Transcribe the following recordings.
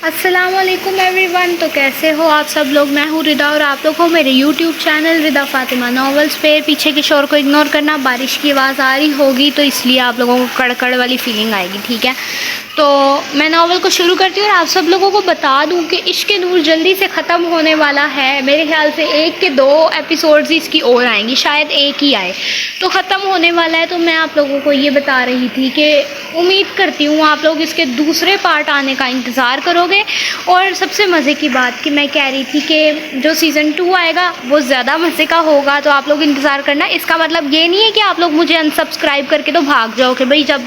السلام علیکم every one. تو کیسے ہو آپ سب لوگ؟ میں ہوں ردا اور آپ لوگ ہو میرے یوٹیوب چینل ردا فاطمہ ناولز پہ. پیچھے کے شور کو اگنور کرنا، بارش کی آواز آ رہی ہوگی تو اس لیے آپ لوگوں کو کڑکڑ والی فیلنگ آئے گی، ٹھیک ہے؟ تو میں ناول کو شروع کرتی ہوں اور آپ سب لوگوں کو بتا دوں کہ عشق نور جلدی سے ختم ہونے والا ہے. میرے خیال سے 1 کے 2 ایپیسوڈز اس کی اور آئیں گی، شاید 1 ہی آئے تو ختم ہونے والا ہے. تو میں آپ لوگوں کو یہ بتا رہی تھی کہ امید کرتی ہوں آپ لوگ اس کے دوسرے پارٹ آنے کا انتظار کرو گے. اور سب سے مزے کی بات کہ میں کہہ رہی تھی کہ جو سیزن 2 آئے گا وہ زیادہ مزے کا ہوگا، تو آپ لوگ انتظار کرنا. اس کا مطلب یہ نہیں ہے کہ آپ لوگ مجھے انسبسکرائب کر کے تو بھاگ جاؤ کہ بھئی جب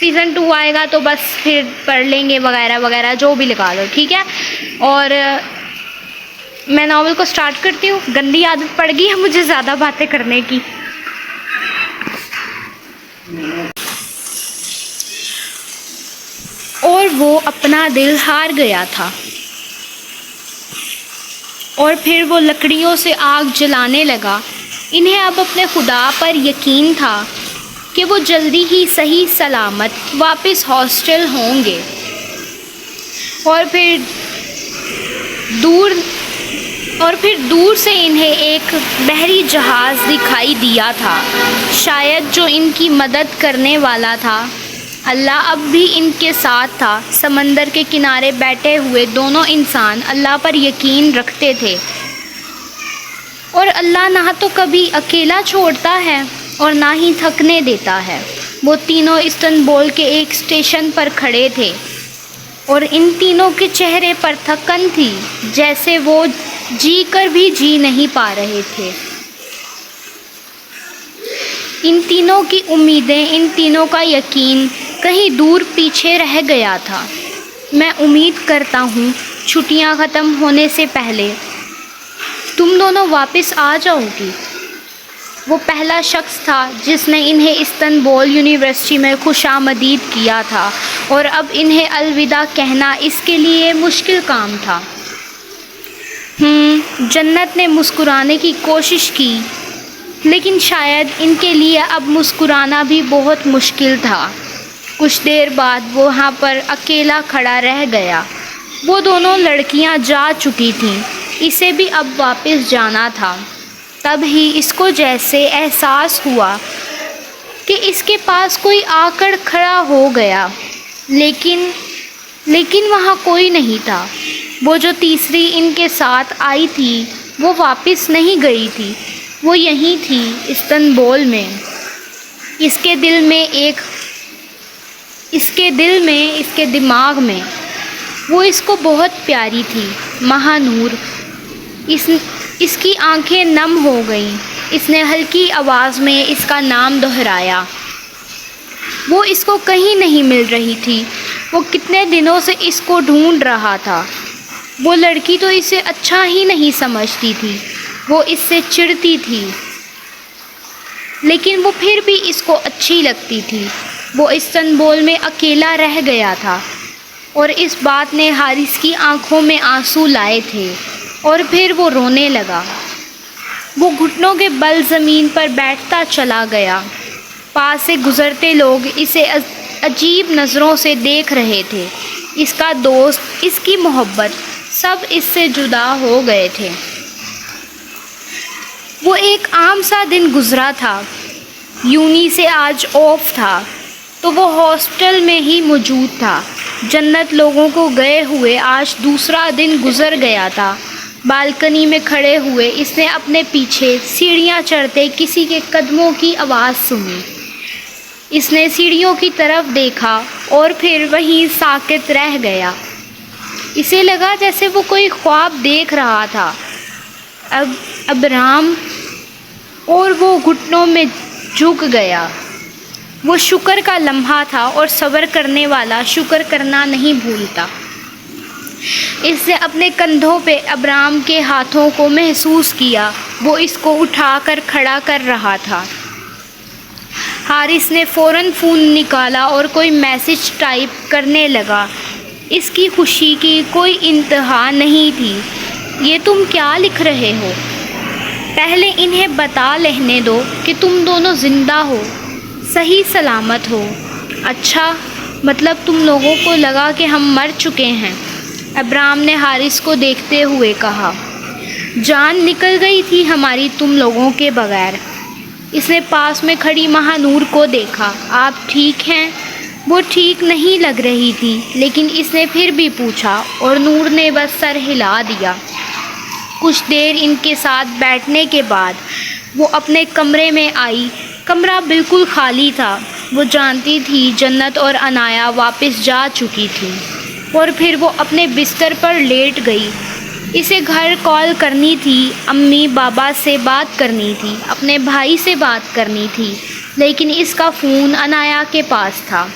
سیزن 2 آئے گا تو بس پھر پڑھ لیں گے وغیرہ وغیرہ، جو بھی لگا لو، ٹھیک ہے؟ اور میں ناول کو سٹارٹ کرتی ہوں. گندی عادت پڑ گئی ہے مجھے زیادہ باتیں کرنے کی. اور وہ اپنا دل ہار گیا تھا، اور پھر وہ لکڑیوں سے آگ جلانے لگا. انہیں اب اپنے خدا پر یقین تھا کہ وہ جلدی ہی صحیح سلامت واپس ہاسٹل ہوں گے. اور پھر دور سے انہیں ایک بحری جہاز دکھائی دیا تھا، شاید جو ان کی مدد کرنے والا تھا. اللہ اب بھی ان کے ساتھ تھا. سمندر کے کنارے بیٹھے ہوئے دونوں انسان اللہ پر یقین رکھتے تھے، اور اللہ نہ تو کبھی اکیلا چھوڑتا ہے اور نہ ہی تھکنے دیتا ہے. وہ تینوں استنبول کے ایک اسٹیشن پر کھڑے تھے، اور ان تینوں کے چہرے پر تھکن تھی، جیسے وہ جی کر بھی جی نہیں پا رہے تھے. ان تینوں کی امیدیں، ان تینوں کا یقین کہیں دور پیچھے رہ گیا تھا. میں امید کرتا ہوں چھٹیاں ختم ہونے سے پہلے تم دونوں واپس آ جاؤ گی. وہ پہلا شخص تھا جس نے انہیں استنبول یونیورسٹی میں خوش آمدید کیا تھا، اور اب انہیں الوداع کہنا اس کے لیے مشکل کام تھا. جنت نے مسکرانے کی کوشش کی، لیکن شاید ان کے لیے اب مسکرانا بھی بہت مشکل تھا. کچھ دیر بعد وہ وہاں پر اکیلا کھڑا رہ گیا. وہ دونوں لڑکیاں جا چکی تھیں، اسے بھی اب واپس جانا تھا. تب ہی اس کو جیسے احساس ہوا کہ اس کے پاس کوئی آ کر کھڑا ہو گیا، لیکن وہاں کوئی نہیں تھا. وہ جو تیسری ان کے ساتھ آئی تھی وہ واپس نہیں گئی تھی، وہ یہیں تھی استنبول میں. اس کے دماغ میں وہ اس کو بہت پیاری تھی. مہانور. اس کی آنکھیں نم ہو گئیں. اس نے ہلکی آواز میں اس کا نام دہرایا. وہ اس کو کہیں نہیں مل رہی تھی. وہ کتنے دنوں سے اس کو ڈھونڈ رہا تھا. وہ لڑکی تو اسے اچھا ہی نہیں سمجھتی تھی، وہ اس سے چڑھتی تھی، لیکن وہ پھر بھی اس کو اچھی لگتی تھی. وہ استنبول میں اکیلا رہ گیا تھا، اور اس بات نے حارث کی آنکھوں میں آنسو لائے تھے، اور پھر وہ رونے لگا. وہ گھٹنوں کے بل زمین پر بیٹھتا چلا گیا. پاس سے گزرتے لوگ اسے عجیب نظروں سے دیکھ رہے تھے. اس کا دوست، اس کی محبت، سب اس سے جدا ہو گئے تھے. وہ ایک عام سا دن گزرا تھا. یونی سے آج آف تھا تو وہ ہاسٹل میں ہی موجود تھا. جنت لوگوں کو گئے ہوئے آج دوسرا دن گزر گیا تھا. بالکنی میں کھڑے ہوئے اس نے اپنے پیچھے سیڑھیاں چڑھتے کسی کے قدموں کی آواز سنی. اس نے سیڑھیوں کی طرف دیکھا اور پھر وہیں ساکت رہ گیا. اسے لگا جیسے وہ کوئی خواب دیکھ رہا تھا. ابرام. اور وہ گھٹنوں میں جھک گیا. وہ شکر کا لمحہ تھا، اور صبر کرنے والا شکر کرنا نہیں بھولتا. اس نے اپنے کندھوں پہ ابرام کے ہاتھوں کو محسوس کیا. وہ اس کو اٹھا کر کھڑا کر رہا تھا. حارث نے فوراً فون نکالا اور کوئی میسج ٹائپ کرنے لگا. اس کی خوشی کی کوئی انتہا نہیں تھی. یہ تم کیا لکھ رہے ہو؟ پہلے انہیں بتا لینے دو کہ تم دونوں زندہ ہو، صحیح سلامت ہو. اچھا، مطلب تم لوگوں کو لگا کہ ہم مر چکے ہیں. ابرام نے حارث کو دیکھتے ہوئے کہا، جان نکل گئی تھی ہماری تم لوگوں کے بغیر۔ اس نے پاس میں کھڑی مہانور کو دیکھا، آپ ٹھیک ہیں؟ وہ ٹھیک نہیں لگ رہی تھی، لیکن اس نے پھر بھی پوچھا اور نور نے بس سر ہلا دیا۔ کچھ دیر ان کے ساتھ بیٹھنے کے بعد وہ اپنے کمرے میں آئی۔ کمرہ بالکل خالی تھا۔ وہ جانتی تھی جنت اور عنایا واپس جا چکی تھی، اور پھر وہ اپنے بستر پر لیٹ گئی۔ اسے گھر کال کرنی تھی، امی بابا سے بات کرنی تھی، اپنے بھائی سے بات کرنی تھی، لیکن اس کا فون عنایا کے پاس تھا۔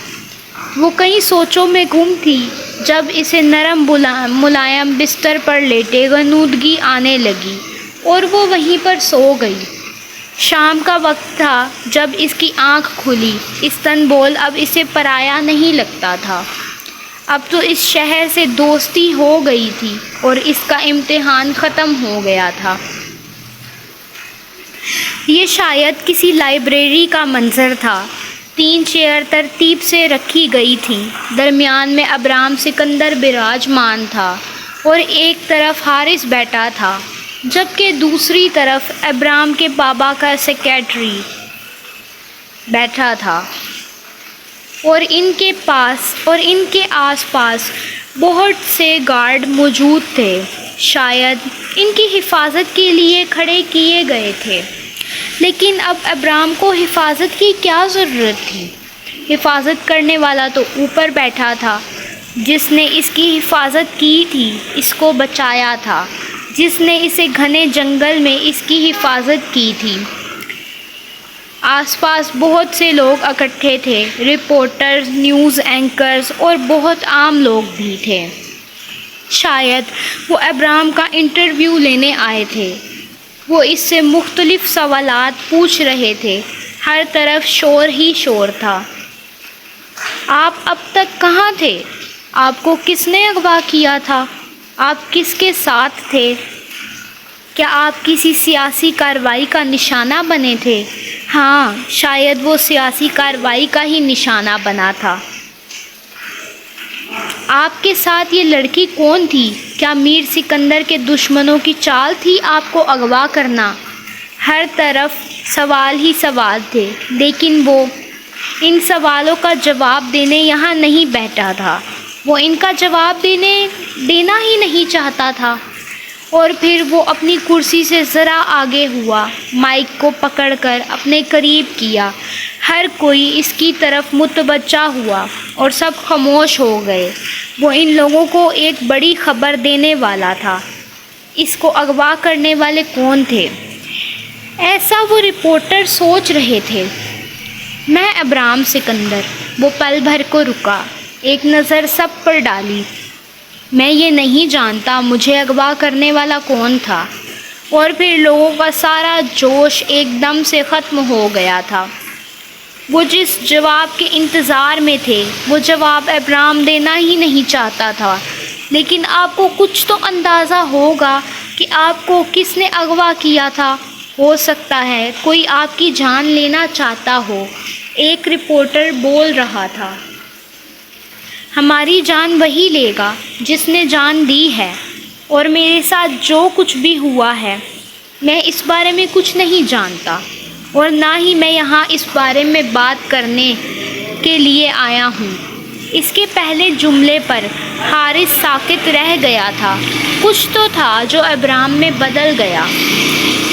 وہ کئی سوچوں میں گم تھی جب اسے نرم ملائم بستر پر لیٹے غنودگی آنے لگی اور وہ وہیں پر سو گئی۔ شام کا وقت تھا جب اس کی آنکھ کھلی۔ استنبول اب اسے پرایا نہیں لگتا تھا۔ اب تو اس شہر سے دوستی ہو گئی تھی اور اس کا امتحان ختم ہو گیا تھا۔ یہ شاید کسی لائبریری کا منظر تھا۔ 3 چیئر ترتیب سے رکھی گئی تھیں۔ درمیان میں ابرام سکندر براجمان تھا اور ایک طرف حارث بیٹھا تھا، جبکہ دوسری طرف ابرام کے بابا کا سیکریٹری بیٹھا تھا، اور ان کے آس پاس بہت سے گارڈ موجود تھے، شاید ان کی حفاظت کے لیے کھڑے کیے گئے تھے۔ لیکن اب ابرام کو حفاظت کی کیا ضرورت تھی؟ حفاظت کرنے والا تو اوپر بیٹھا تھا، جس نے اس کی حفاظت کی تھی، اس کو بچایا تھا، جس نے اسے گھنے جنگل میں اس کی حفاظت کی تھی۔ آس پاس بہت سے لوگ اکٹھے تھے، رپورٹرز، نیوز اینکرز اور بہت عام لوگ بھی تھے۔ شاید وہ ابرام کا انٹرویو لینے آئے تھے۔ وہ اس سے مختلف سوالات پوچھ رہے تھے۔ ہر طرف شور ہی شور تھا۔ آپ اب تک کہاں تھے؟ آپ کو کس نے اغوا کیا تھا؟ آپ کس کے ساتھ تھے؟ کیا آپ کسی سیاسی کارروائی کا نشانہ بنے تھے؟ ہاں، شاید وہ سیاسی کارروائی کا ہی نشانہ بنا تھا۔ آپ کے ساتھ یہ لڑکی کون تھی؟ کیا میر سکندر کے دشمنوں کی چال تھی آپ کو اغوا کرنا؟ ہر طرف سوال ہی سوال تھے، لیکن وہ ان سوالوں کا جواب دینے یہاں نہیں بیٹھا تھا۔ وہ ان کا جواب دینا ہی نہیں چاہتا تھا۔ اور پھر وہ اپنی کرسی سے ذرا آگے ہوا، مائک کو پکڑ کر اپنے قریب کیا۔ ہر کوئی اس کی طرف متوجہ ہوا اور سب خاموش ہو گئے۔ وہ ان لوگوں کو ایک بڑی خبر دینے والا تھا۔ اس کو اغوا کرنے والے کون تھے؟ ایسا وہ رپورٹر سوچ رہے تھے۔ میں ابرام سکندر۔ وہ پل بھر کو رکا، ایک نظر سب پر ڈالی۔ میں یہ نہیں جانتا مجھے اغوا کرنے والا کون تھا۔ اور پھر لوگوں کا سارا جوش ایک دم سے ختم ہو گیا تھا۔ وہ جس جواب کے انتظار میں تھے، وہ جواب ابرام دینا ہی نہیں چاہتا تھا۔ لیکن آپ کو کچھ تو اندازہ ہوگا کہ آپ کو کس نے اغوا کیا تھا۔ ہو سکتا ہے کوئی آپ کی جان لینا چاہتا ہو۔ ایک رپورٹر بول رہا تھا۔ ہماری جان وہی لے گا جس نے جان دی ہے، اور میرے ساتھ جو کچھ بھی ہوا ہے، میں اس بارے میں کچھ نہیں جانتا، اور نہ ہی میں یہاں اس بارے میں بات کرنے کے لیے آیا ہوں۔ اس کے پہلے جملے پر حارث ساکت رہ گیا تھا۔ کچھ تو تھا جو ابرام میں بدل گیا۔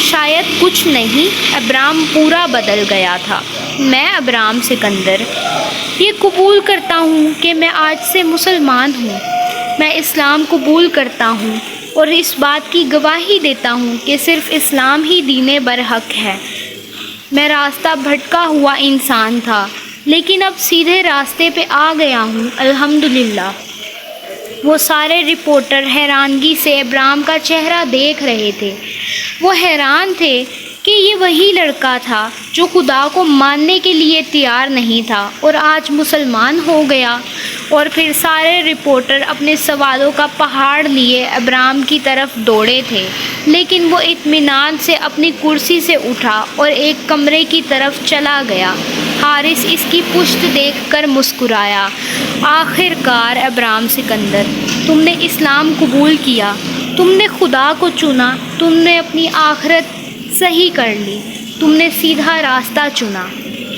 شاید کچھ نہیں، ابرام پورا بدل گیا تھا۔ میں ابرام سکندر یہ قبول کرتا ہوں کہ میں آج سے مسلمان ہوں۔ میں اسلام قبول کرتا ہوں اور اس بات کی گواہی دیتا ہوں کہ صرف اسلام ہی دین برحق ہے۔ میں راستہ بھٹکا ہوا انسان تھا، لیکن اب سیدھے راستے پہ آ گیا ہوں، الحمدللہ۔ وہ سارے رپورٹر حیرانگی سے ابرام کا چہرہ دیکھ رہے تھے۔ وہ حیران تھے کہ یہ وہی لڑکا تھا جو خدا کو ماننے کے لیے تیار نہیں تھا اور آج مسلمان ہو گیا۔ اور پھر سارے رپورٹر اپنے سوالوں کا پہاڑ لیے ابرام کی طرف دوڑے تھے، لیکن وہ اطمینان سے اپنی کرسی سے اٹھا اور ایک کمرے کی طرف چلا گیا۔ حارث اس کی پشت دیکھ کر مسکرایا۔ آخر کار ابرام سکندر، تم نے اسلام قبول کیا، تم نے خدا کو چنا، تم نے اپنی آخرت صحیح کر لی، تم نے سیدھا راستہ چنا۔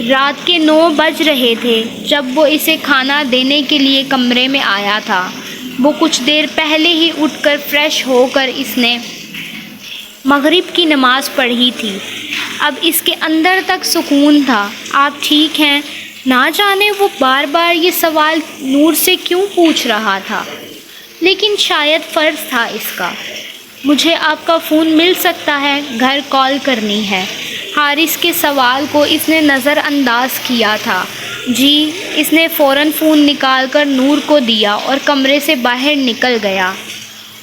رات کے 9 بج رہے تھے جب وہ اسے کھانا دینے کے لیے کمرے میں آیا تھا۔ وہ کچھ دیر پہلے ہی اٹھ کر فریش ہو کر اس نے مغرب کی نماز پڑھی تھی۔ اب اس کے اندر تک سکون تھا۔ آپ ٹھیک ہیں؟ نہ جانے وہ بار بار یہ سوال نور سے کیوں پوچھ رہا تھا، لیکن شاید فرض تھا اس کا۔ مجھے آپ کا فون مل سکتا ہے، گھر کال کرنی ہے۔ حارث کے سوال کو اس نے نظر انداز کیا تھا۔ جی، اس نے فوراً فون نکال کر نور کو دیا اور کمرے سے باہر نکل گیا۔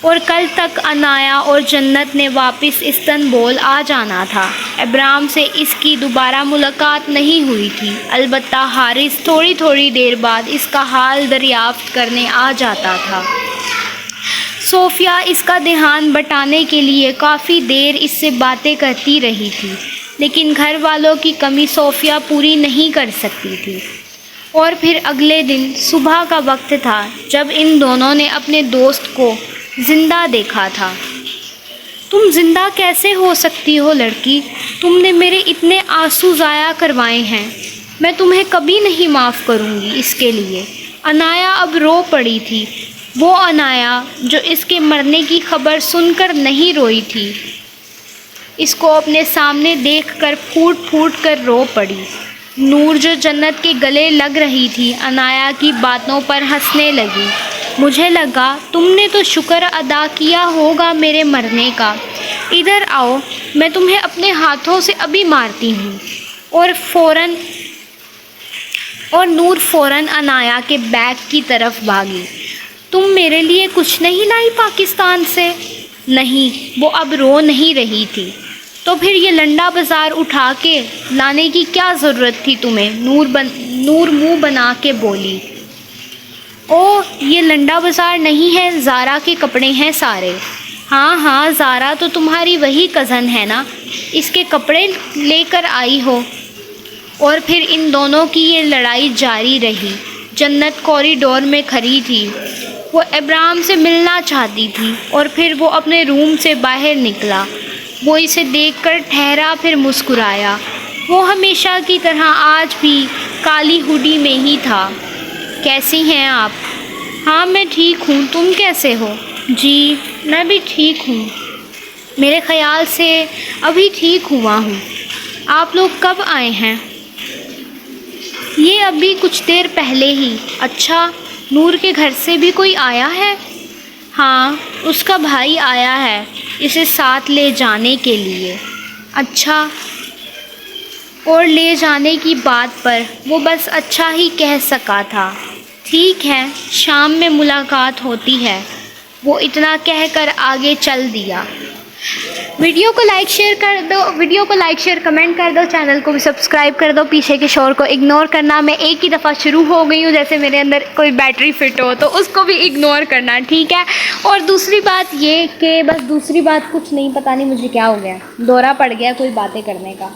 اور کل تک عنایا اور جنت نے واپس استنبول آ جانا تھا۔ ابرام سے اس کی دوبارہ ملاقات نہیں ہوئی تھی، البتہ حارث تھوڑی تھوڑی دیر بعد اس کا حال دریافت کرنے آ جاتا تھا۔ صوفیہ اس کا دھیان بٹانے کے لیے کافی دیر اس سے باتیں کرتی رہی تھی، لیکن گھر والوں کی کمی صوفیہ پوری نہیں کر سکتی تھی۔ اور پھر اگلے دن صبح کا وقت تھا جب ان دونوں نے اپنے دوست کو زندہ دیکھا تھا۔ تم زندہ کیسے ہو سکتی ہو لڑکی؟ تم نے میرے اتنے آنسو ضائع کروائے ہیں، میں تمہیں کبھی نہیں معاف کروں گی اس کے لیے۔ عنایا اب رو پڑی تھی، وہ عنایا جو اس کے مرنے کی خبر سن کر نہیں روئی تھی، اس کو اپنے سامنے دیکھ کر پھوٹ پھوٹ کر رو پڑی۔ نور جو جنت کے گلے لگ رہی تھی، عنایا کی باتوں پر ہنسنے لگی۔ مجھے لگا تم نے تو شکر ادا کیا ہوگا میرے مرنے کا۔ ادھر آؤ، میں تمہیں اپنے ہاتھوں سے ابھی مارتی ہوں۔ اور نور فوراً عنایا کے بیگ کی طرف بھاگی۔ تم میرے لیے کچھ نہیں لائی پاکستان سے؟ نہیں، وہ اب رو نہیں رہی تھی۔ تو پھر یہ لنڈا بازار اٹھا کے لانے کی کیا ضرورت تھی تمہیں؟ نور منہ بنا کے بولی۔ او، یہ لنڈا بازار نہیں ہے، زارا کے کپڑے ہیں سارے۔ ہاں، زارا تو تمہاری وہی کزن ہے نا، اس کے کپڑے لے کر آئی ہو۔ اور پھر ان دونوں کی یہ لڑائی جاری رہی۔ جنت کوریڈور میں کھڑی تھی، وہ ابرام سے ملنا چاہتی تھی، اور پھر وہ اپنے روم سے باہر نکلا۔ وہ اسے دیکھ کر ٹھہرا، پھر مسکرایا۔ وہ ہمیشہ کی طرح آج بھی کالی ہوڈی میں ہی تھا۔ کیسی ہیں آپ؟ ہاں، میں ٹھیک ہوں، تم کیسے ہو؟ جی، میں بھی ٹھیک ہوں، میرے خیال سے ابھی ٹھیک ہوا ہوں۔ آپ لوگ کب آئے ہیں؟ یہ ابھی کچھ دیر پہلے ہی۔ اچھا، نور کے گھر سے بھی کوئی آیا ہے؟ ہاں، اس کا بھائی آیا ہے اسے ساتھ لے جانے کے لیے۔ اچھا، اور لے جانے کی بات پر وہ بس اچھا ہی کہہ سکا تھا۔ ٹھیک ہے، شام میں ملاقات ہوتی ہے، وہ اتنا کہہ کر آگے چل دیا۔ ویڈیو کو لائک شیئر کمنٹ کر دو، چینل کو بھی سبسکرائب کر دو، پیچھے کے شور کو اگنور کرنا۔ میں ایک ہی دفعہ شروع ہو گئی ہوں، جیسے میرے اندر کوئی بیٹری فٹ ہو تو اس کو بھی اگنور کرنا، ٹھیک ہے؟ اور دوسری بات یہ کہ بس دوسری بات کچھ نہیں، پتہ نہیں مجھے کیا ہو گیا، دورہ پڑ گیا کوئی باتیں کرنے کا۔